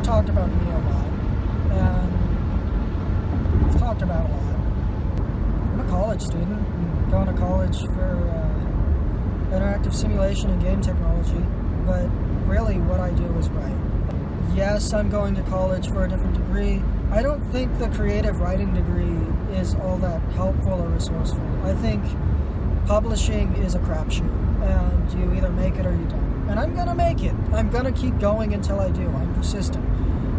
talked about me a lot, and we've talked about a lot. I'm a college student. I'm going to college for interactive simulation and game technology, but really what I do is write. Yes, I'm going to college for a different degree. I don't think the creative writing degree is all that helpful or resourceful. I think publishing is a crapshoot, and you either make it or you don't. And I'm going to make it. I'm going to keep going until I do. I'm persistent.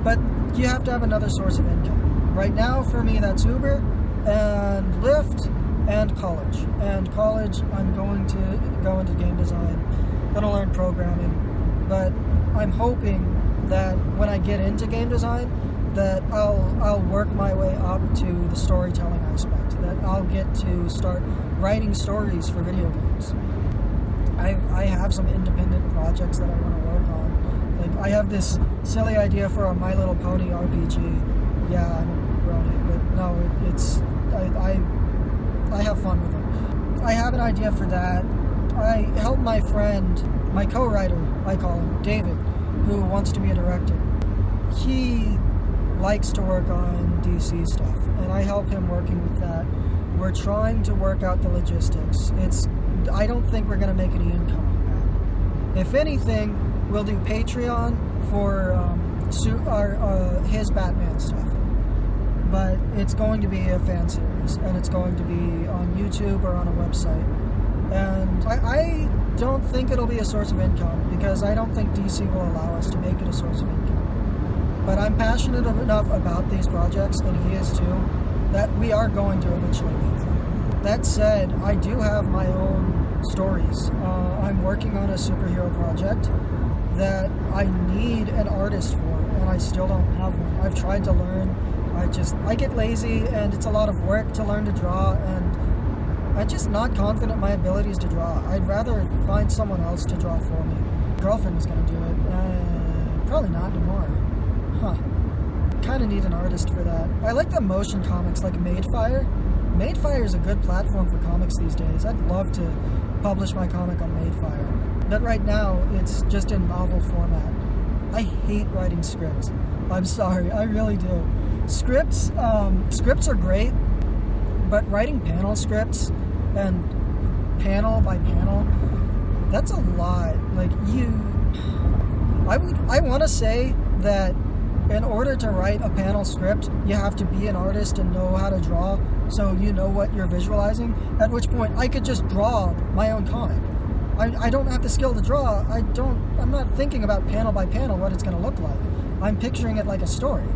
But you have to have another source of income. Right now, for me, that's Uber and Lyft and college. And college, I'm going to go into game design, going to learn programming. But I'm hoping that when I get into game design, that I'll work my way up to the storytelling aspect, that I'll get to start writing stories for video games. I have some independent projects that I want to work on. Like, I have this silly idea for a My Little Pony RPG. Yeah, I'm a brony, but no, I have fun with it. I have an idea for that. I help my friend, my co-writer, I call him, David, who wants to be a director. He likes to work on DC stuff, and I help him working with that. We're trying to work out the logistics. I don't think we're going to make any income on that. If anything, we'll do Patreon for his Batman stuff. But it's going to be a fan series, and it's going to be on YouTube or on a website. And I don't think it'll be a source of income, because I don't think DC will allow us to make it a source of income. But I'm passionate enough about these projects, and he is too, that we are going to eventually make them. That said, I do have my own stories. I'm working on a superhero project that I need an artist for, and I still don't have one. I've tried to learn. I get lazy, and it's a lot of work to learn to draw, and I'm just not confident in my abilities to draw. I'd rather find someone else to draw for me. My girlfriend is going to do it. Probably not anymore. Kind of need an artist for that. I like the motion comics like Madefire. Madefire is a good platform for comics these days. I'd love to publish my comic on Madefire. But right now, it's just in novel format. I hate writing scripts. I'm sorry, I really do. Scripts are great, but writing panel scripts and panel by panel, that's a lot. Like, I want to say that in order to write a panel script, you have to be an artist and know how to draw, so you know what you're visualizing, at which point I could just draw my own comic. I don't have the skill to draw. I'm not thinking about panel by panel what it's going to look like. I'm picturing it like a story.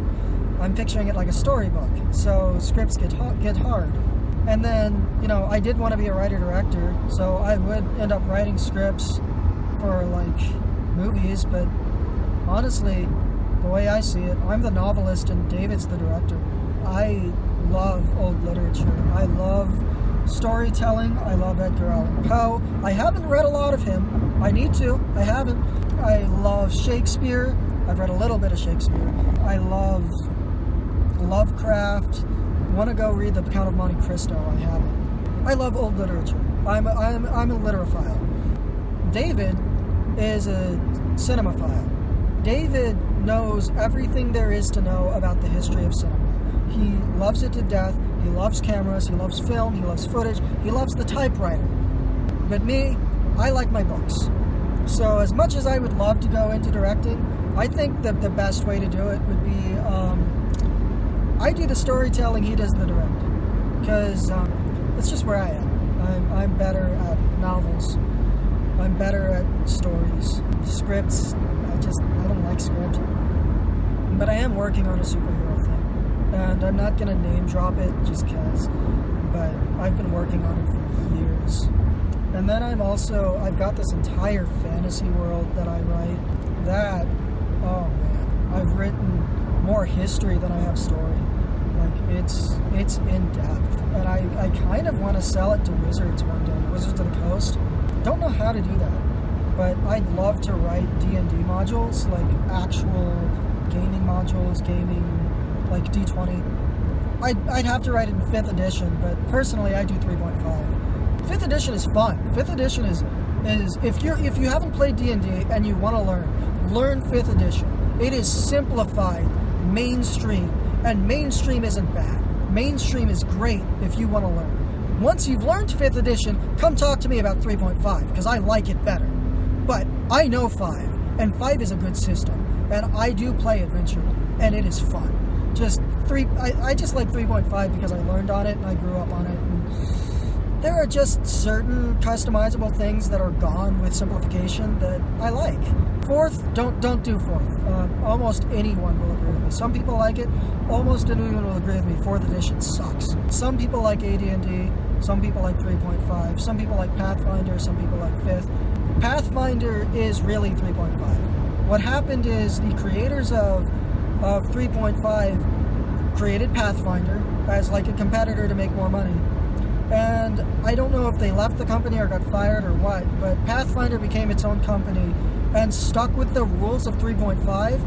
I'm picturing it like a storybook, so scripts get hard. And then, I did want to be a writer-director, so I would end up writing scripts for, movies, but honestly, the way I see it, I'm the novelist and David's the director. I love old literature. I love storytelling. I love Edgar Allan Poe. I haven't read a lot of him. I need to. I haven't. I love Shakespeare. I've read a little bit of Shakespeare. I love Lovecraft. Want to go read The Count of Monte Cristo. I haven't. I love old literature. I'm a literaphile. David is a cinemaphile. David knows everything there is to know about the history of cinema. He loves it to death. He loves cameras. He loves film. He loves footage. He loves the typewriter. But me, I like my books. So as much as I would love to go into directing, I think that the best way to do it would be I do the storytelling, he does the directing. Because it's just where I am. I'm better at novels. I'm better at stories. Scripts, I don't like script. But I am working on a superhero thing. And I'm not going to name drop it just because. But I've been working on it for years. And then I've got this entire fantasy world that I write. That, oh man, I've written more history than I have story. It's in depth. And I kind of want to sell it to Wizards one day. Wizards of the Coast. Don't know how to do that. But I'd love to write D&D modules, like actual gaming modules, like D20. I'd have to write it in 5th edition, but personally I do 3.5. 5th edition is fun. 5th edition is is if you haven't played D&D and you want to learn 5th edition. It is simplified, mainstream, and mainstream isn't bad. Mainstream is great if you want to learn. Once you've learned 5th edition, come talk to me about 3.5 because I like it better. But I know 5, and 5 is a good system, and I do play Adventure, and it is fun. I just like 3.5 because I learned on it and I grew up on it. And there are just certain customizable things that are gone with simplification that I like. 4th, don't do 4th. Almost anyone will agree with me. Some people like it. Almost anyone will agree with me. 4th edition sucks. Some people like AD&D. Some people like 3.5. Some people like Pathfinder. Some people like 5th. Pathfinder is really 3.5. What happened is the creators of 3.5 created Pathfinder as like a competitor to make more money. And I don't know if they left the company or got fired or what, but Pathfinder became its own company and stuck with the rules of 3.5,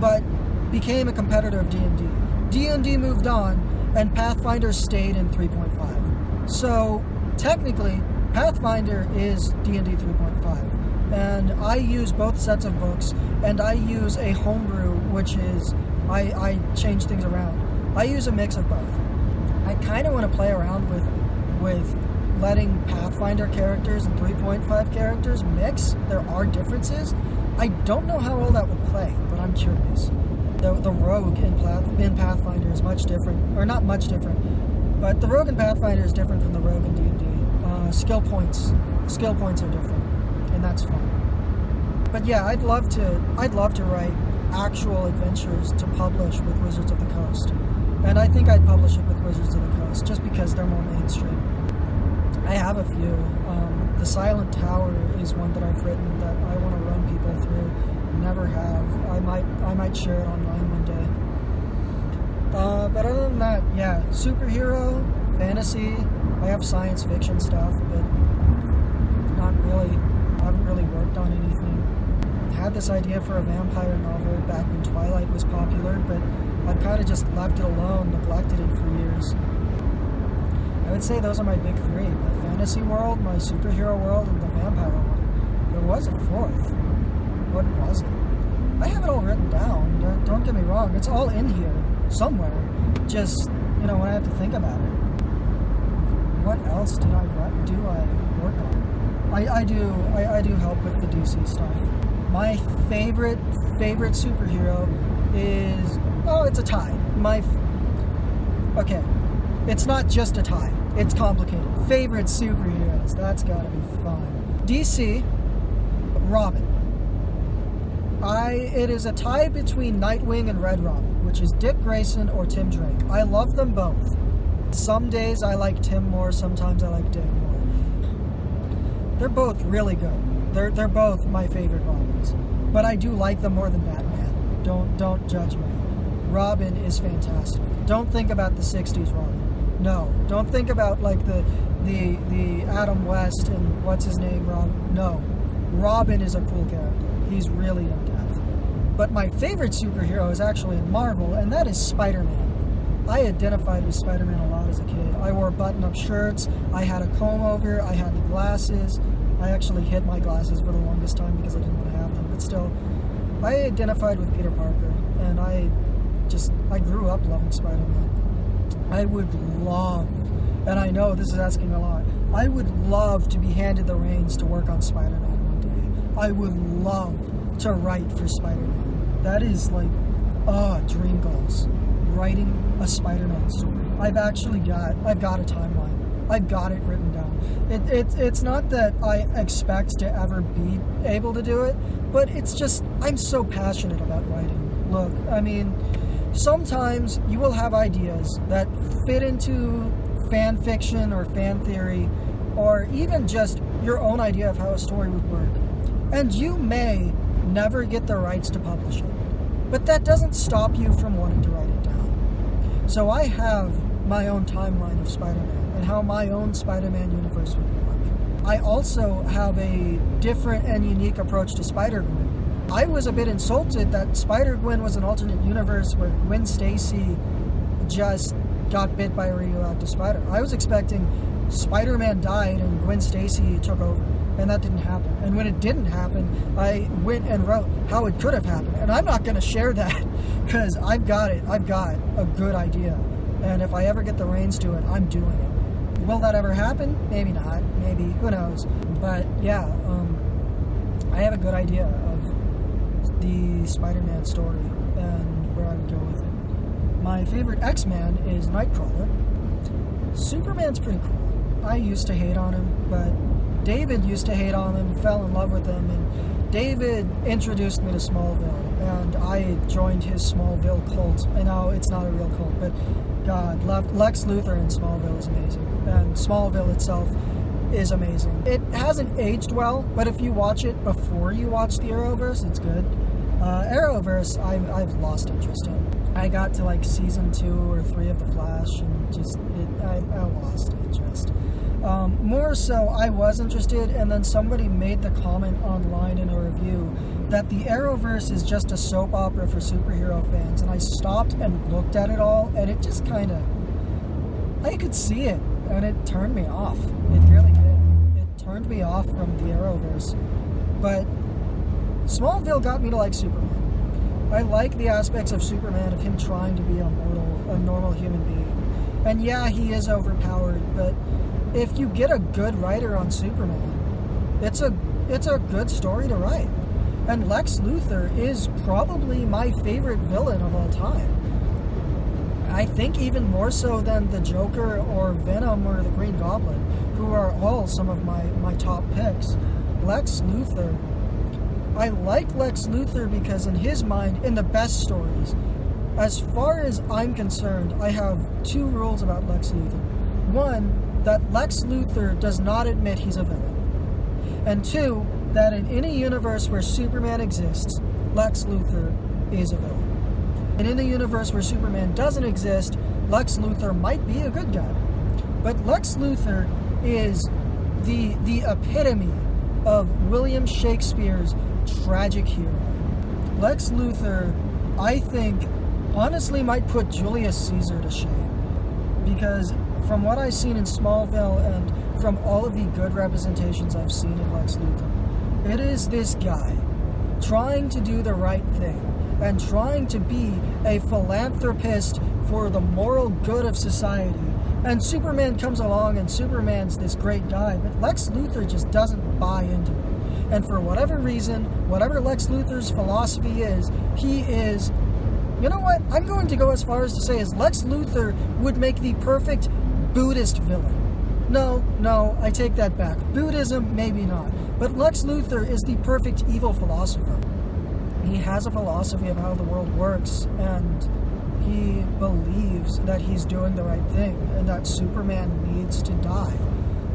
but became a competitor of D&D. D&D moved on, and Pathfinder stayed in 3.5. So, technically, Pathfinder is D&D 3.5. And I use both sets of books, and I use a homebrew, which is, I change things around. I use a mix of both. I kind of want to play around with letting Pathfinder characters and 3.5 characters mix. There are differences. I don't know how well that would play, but I'm curious. The rogue in Pathfinder is much different, or not much different, but the rogue in Pathfinder is different from the rogue in D&D. Skill points are different, and that's fun. But yeah, I'd love to write actual adventures to publish with Wizards of the Coast. And I think I'd publish it with Wizards of the Coast, just because they're more mainstream. I have a few. The Silent Tower is one that I've written that I want to run people through. Never have. I might share it online one day. But other than that, yeah, superhero, fantasy. I have science fiction stuff, but not really. I haven't really worked on anything. Had this idea for a vampire novel back when Twilight was popular, but I've kind of just left it alone, neglected it for years. I would say those are my big 3. My fantasy world, my superhero world, and the vampire one. There was a 4th. What was it? I have it all written down. Don't get me wrong. It's all in here somewhere. Just, when I have to think about it. What else do I work on? I do help with the DC stuff. My favorite superhero is... Oh, it's a tie. Okay. It's not just a tie. It's complicated. Favorite superheroes. That's gotta be fun. DC, Robin. It is a tie between Nightwing and Red Robin, which is Dick Grayson or Tim Drake. I love them both. Some days I like Tim more, sometimes I like Dick more. They're both really good. They're both my favorite Robins. But I do like them more than Batman. Don't judge me. Robin is fantastic. Don't think about the 60s Robin. No. Don't think about like the Adam West and what's his name Robin. No. Robin is a cool character. He's really in depth. But my favorite superhero is actually in Marvel, and that is Spider-Man. I identified with Spider-Man a lot as a kid. I wore button-up shirts. I had a comb over. I had the glasses. I actually hid my glasses for the longest time because I didn't want to have them. But still, I identified with Peter Parker, and I grew up loving Spider-Man. I would love, and I know this is asking a lot, I would love to be handed the reins to work on Spider-Man one day. I would love to write for Spider-Man. That is like, dream goals. Writing a Spider-Man story. I've got a timeline. I've got it written down. It's not that I expect to ever be able to do it, but it's just, I'm so passionate about writing. Look, I mean, sometimes you will have ideas that fit into fan fiction or fan theory, or even just your own idea of how a story would work. And you may never get the rights to publish it. But that doesn't stop you from wanting to write it down. So I have my own timeline of Spider-Man and how my own Spider-Man universe would work. I also have a different and unique approach to Spider-Gwen. I was a bit insulted that Spider-Gwen was an alternate universe where Gwen Stacy just got bit by a radioactive spider. I was expecting Spider-Man died and Gwen Stacy took over, and that didn't happen. And when it didn't happen, I went and wrote how it could have happened. And I'm not going to share that because I've got it. I've got a good idea. And if I ever get the reins to it, I'm doing it. Will that ever happen? Maybe not. Maybe. Who knows? But yeah, I have a good idea of the Spider-Man story and where I would go with it. My favorite X-Man is Nightcrawler. Superman's pretty cool. I used to hate on him, but David used to hate on him, fell in love with him, and David introduced me to Smallville, and I joined his Smallville cult. I know it's not a real cult, but God, Lex Luthor in Smallville is amazing, and Smallville itself is amazing. It hasn't aged well, but if you watch it before you watch the Arrowverse, it's good. Arrowverse, I've lost interest in. I got to like season 2 or 3 of The Flash, and I lost interest. More so, I was interested, and then somebody made the comment online in a review that the Arrowverse is just a soap opera for superhero fans, and I stopped and looked at it all, and it just kind of, I could see it, and it turned me off. It really did. It turned me off from the Arrowverse. But Smallville got me to like Superman. I like the aspects of Superman, of him trying to be a normal human being. And yeah, he is overpowered, but if you get a good writer on Superman, it's a good story to write. And Lex Luthor is probably my favorite villain of all time. I think even more so than the Joker or Venom or the Green Goblin, who are all some of my top picks. Lex Luthor, I like Lex Luthor because in his mind, in the best stories, as far as I'm concerned, I have 2 rules about Lex Luthor. 1, that Lex Luthor does not admit he's a villain. And 2, that in any universe where Superman exists, Lex Luthor is a villain. And in a universe where Superman doesn't exist, Lex Luthor might be a good guy. But Lex Luthor is the epitome of William Shakespeare's tragic hero. Lex Luthor, I think, honestly might put Julius Caesar to shame. Because from what I've seen in Smallville and from all of the good representations I've seen in Lex Luthor, it is this guy trying to do the right thing and trying to be a philanthropist for the moral good of society. And Superman comes along and Superman's this great guy, but Lex Luthor just doesn't buy into it. And for whatever reason, whatever Lex Luthor's philosophy is, he is, you know what, I'm going to go as far as to say is Lex Luthor would make the perfect Buddhist villain. No, I take that back. Buddhism, maybe not. But Lex Luthor is the perfect evil philosopher. He has a philosophy of how the world works, and he believes that he's doing the right thing, and that Superman needs to die,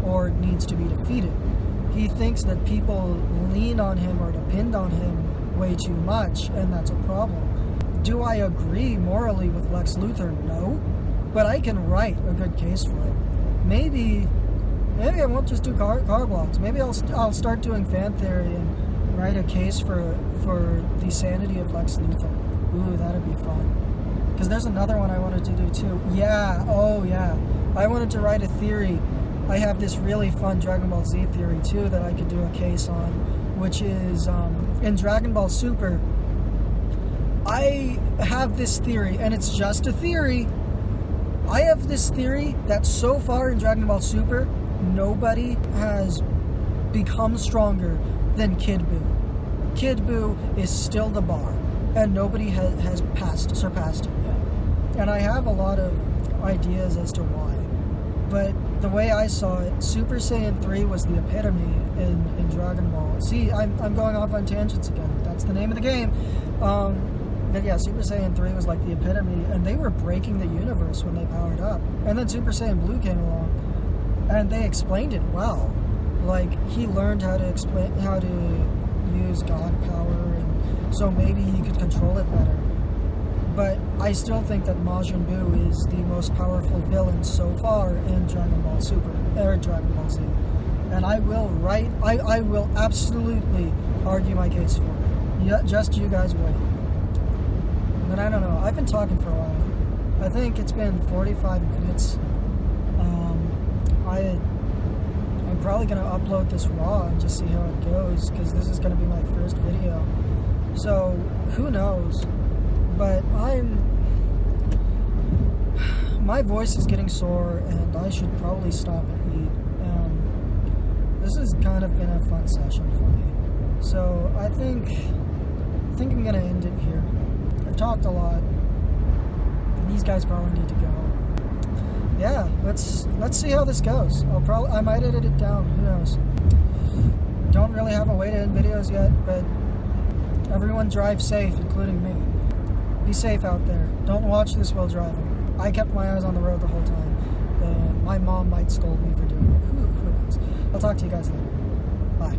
or needs to be defeated. He thinks that people lean on him or depend on him way too much, and that's a problem. Do I agree morally with Lex Luthor? No. But I can write a good case for it. Maybe I won't just do car blogs. Maybe I'll start doing fan theory and write a case for the sanity of Lex Luthor. Ooh, that'd be fun. Because there's another one I wanted to do too. Yeah, I wanted to write a theory. I have this really fun Dragon Ball Z theory too that I could do a case on, which is in Dragon Ball Super. I have this theory, and it's just a theory. I have this theory that so far in Dragon Ball Super, nobody has become stronger than Kid Buu. Kid Buu is still the bar, and nobody has surpassed him yet. And I have a lot of ideas as to why. But the way I saw it, Super Saiyan 3 was the epitome in Dragon Ball. See, I'm going off on tangents again. That's the name of the game. But yeah, Super Saiyan 3 was like the epitome, and they were breaking the universe when they powered up. And then Super Saiyan Blue came along, and they explained it well. Like, he learned how to use God power, and so maybe he could control it better. But I still think that Majin Buu is the most powerful villain so far in Dragon Ball Super, or Dragon Ball Z. And I will absolutely argue my case for it. Yeah, just you guys wait. But I don't know, I've been talking for a while. I think it's been 45 minutes. I'm probably going to upload this raw and just see how it goes, because this is going to be my first video. So, who knows? But my voice is getting sore, and I should probably stop and eat. This has kind of been a fun session for me. So, I think I'm going to end it here. I've talked a lot, and these guys probably need to go. Yeah, let's see how this goes. I might edit it down, who knows. Don't really have a way to end videos yet, but everyone drive safe, including me. Be safe out there. Don't watch this while driving. I kept my eyes on the road the whole time. My mom might scold me for doing it. Who knows? I'll talk to you guys later. Bye.